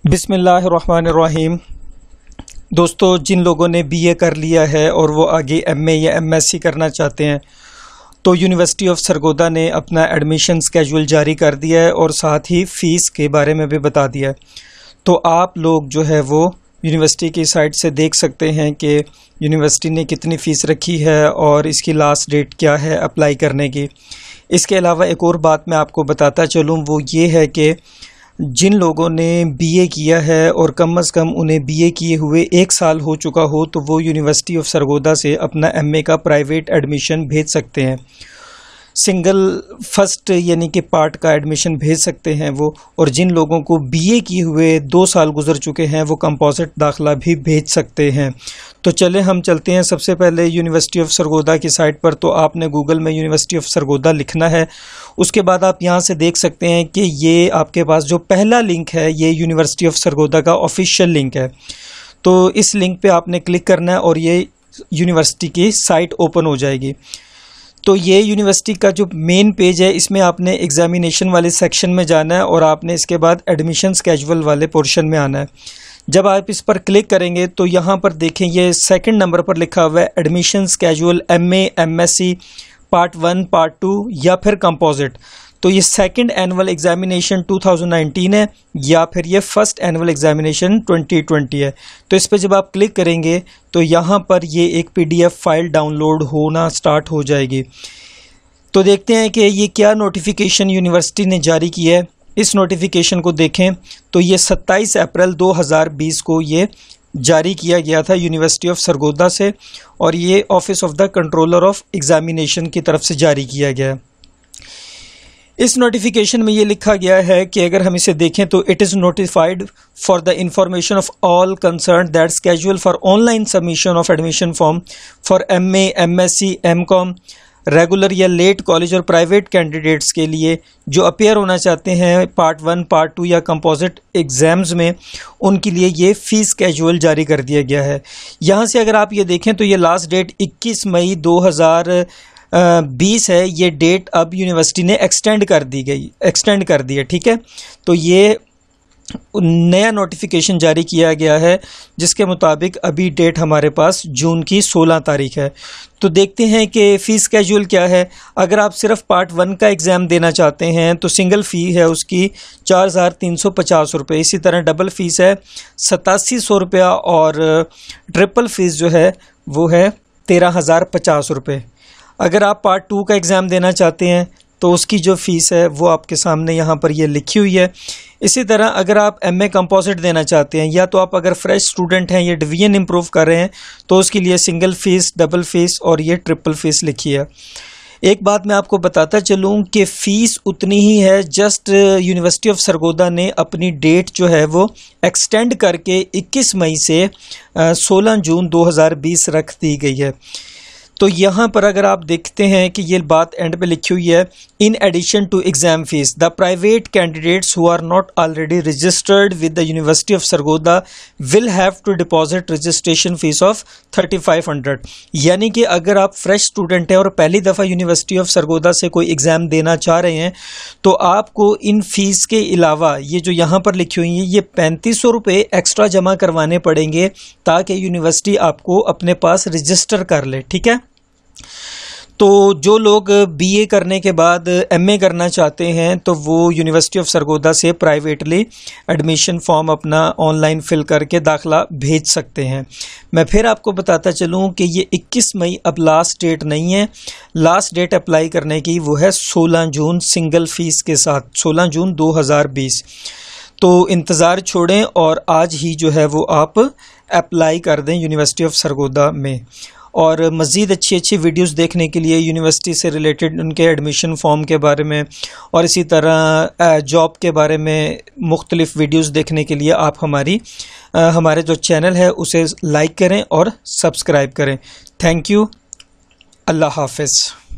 बिस्मिल्लाहिर्रहमानिर्रहीम। दोस्तों, जिन लोगों ने बीए कर लिया है और वो आगे एमए या एमएससी करना चाहते हैं तो यूनिवर्सिटी ऑफ सरगोधा ने अपना एडमिशन स्केड्यूल जारी कर दिया है और साथ ही फ़ीस के बारे में भी बता दिया है। तो आप लोग जो है वो यूनिवर्सिटी की साइट से देख सकते हैं कि यूनिवर्सिटी ने कितनी फ़ीस रखी है और इसकी लास्ट डेट क्या है अप्लाई करने की। इसके अलावा एक और बात मैं आपको बताता चलूँ, वो ये है कि जिन लोगों ने बीए किया है और कम से कम उन्हें बीए किए हुए 1 साल हो चुका हो तो वो यूनिवर्सिटी ऑफ सरगोधा से अपना एमए का प्राइवेट एडमिशन भेज सकते हैं। सिंगल फर्स्ट यानी कि पार्ट का एडमिशन भेज सकते हैं वो, और जिन लोगों को बीए किए हुए 2 साल गुजर चुके हैं वो कंपोजिट दाखिला भी भेज सकते हैं। तो चले हम चलते हैं सबसे पहले यूनिवर्सिटी ऑफ सरगोधा की साइट पर। तो आपने गूगल में यूनिवर्सिटी ऑफ सरगोधा लिखना है। उसके बाद आप यहाँ से देख सकते हैं कि ये आपके पास जो पहला लिंक है ये यूनिवर्सिटी ऑफ सरगोधा का ऑफिशियल लिंक है। तो इस लिंक पे आपने क्लिक करना है और ये यूनिवर्सिटी की साइट ओपन हो जाएगी। तो ये यूनिवर्सिटी का जो मेन पेज है इसमें आपने एग्जामिनेशन वाले सेक्शन में जाना है और आपने इसके बाद एडमिशन स्केड्यूल वाले पोर्शन में आना है। जब आप इस पर क्लिक करेंगे तो यहाँ पर देखें ये 2nd नंबर पर लिखा हुआ है admission schedule MA MSc part 1 part 2 या फिर कंपोजिट। तो ये 2nd एनुअल एग्जामिनेशन 2019 है या फिर ये 1st एनुअल एग्जामिनेशन 2020 है। तो इस पर जब आप क्लिक करेंगे तो यहाँ पर ये एक पीडीएफ फाइल डाउनलोड होना स्टार्ट हो जाएगी। तो देखते हैं कि ये क्या नोटिफिकेशन यूनिवर्सिटी ने जारी की है। इस नोटिफिकेशन को देखें तो ये 27 अप्रैल 2020 को ये जारी किया गया था यूनिवर्सिटी ऑफ सरगोधा से, और ये office of the controller of examination की तरफ से जारी किया गया है। इस नोटिफिकेशन में ये लिखा गया है कि अगर हम इसे देखें तो it is notified for the information of all concern that schedule for online submission of admission form for MA MSc MCom regular या लेट कॉलेज और प्राइवेट कैंडिडेट्स के लिए जो अपेयर होना चाहते हैं पार्ट 1 पार्ट 2 या कंपोजिट एग्ज़ाम्स में, उनके लिए ये फ़ीस स्केड्यूल जारी कर दिया गया है। यहाँ से अगर आप ये देखें तो ये लास्ट डेट 21 मई 2020 है। ये डेट अब यूनिवर्सिटी ने एक्सटेंड कर दी है। ठीक है, तो ये नया नोटिफिकेशन जारी किया गया है जिसके मुताबिक अभी डेट हमारे पास जून की 16 तारीख है। तो देखते हैं कि फ़ीस स्केड्यूल क्या है। अगर आप सिर्फ पार्ट 1 का एग्ज़ाम देना चाहते हैं तो सिंगल फ़ी है उसकी 4,350 रुपये। इसी तरह डबल फ़ीस है 8700 रुपया और ट्रिपल फ़ीस जो है वो है 13,050 रुपये। अगर आप पार्ट 2 का एग्ज़ाम देना चाहते हैं तो उसकी जो फ़ीस है वो आपके सामने यहाँ पर ये लिखी हुई है। इसी तरह अगर आप एमए कंपोजिट देना चाहते हैं या तो आप अगर फ्रेश स्टूडेंट हैं, ये डिवीजन इम्प्रूव कर रहे हैं, तो उसके लिए सिंगल फ़ीस डबल फ़ीस और ये ट्रिपल फ़ीस लिखी है। एक बात मैं आपको बताता चलूँ कि फ़ीस उतनी ही है, जस्ट यूनिवर्सिटी ऑफ सरगोधा ने अपनी डेट जो है वो एक्सटेंड करके 21 मई से 16 जून 2020 रख दी गई है। तो यहाँ पर अगर आप देखते हैं कि ये बात एंड पे लिखी हुई है, in addition to exam fees the private candidates who are not already registered with the university of Sargodha will have to deposit registration fees of 3500। यानी कि अगर आप फ्रेश स्टूडेंट हैं और पहली दफ़ा यूनिवर्सिटी ऑफ सरगोधा से कोई एग्ज़ाम देना चाह रहे हैं तो आपको इन फीस के अलावा ये जो यहाँ पर लिखी हुई है ये 3500 रुपये एक्स्ट्रा जमा करवाने पड़ेंगे ताकि यूनिवर्सिटी आपको अपने पास रजिस्टर कर ले। ठीक है, तो जो लोग बीए करने के बाद एमए करना चाहते हैं तो वो यूनिवर्सिटी ऑफ सरगोधा से प्राइवेटली एडमिशन फॉर्म अपना ऑनलाइन फिल करके दाखिला भेज सकते हैं। मैं फिर आपको बताता चलूँ कि ये 21 मई अब लास्ट डेट नहीं है। लास्ट डेट अप्लाई करने की वो है 16 जून सिंगल फ़ीस के साथ, 16 जून 2020। तो इंतज़ार छोड़ें और आज ही जो है वो आप अप्लाई कर दें यूनिवर्सिटी ऑफ सरगोधा में। और मज़ीद अच्छी वीडियोस देखने के लिए यूनिवर्सिटी से रिलेटेड उनके एडमिशन फॉर्म के बारे में और इसी तरह जॉब के बारे में मुख्तलिफ़ वीडियोस देखने के लिए आप हमारे जो चैनल है उसे लाइक करें और सब्सक्राइब करें। Thank you. अल्लाह हाफ़िज़।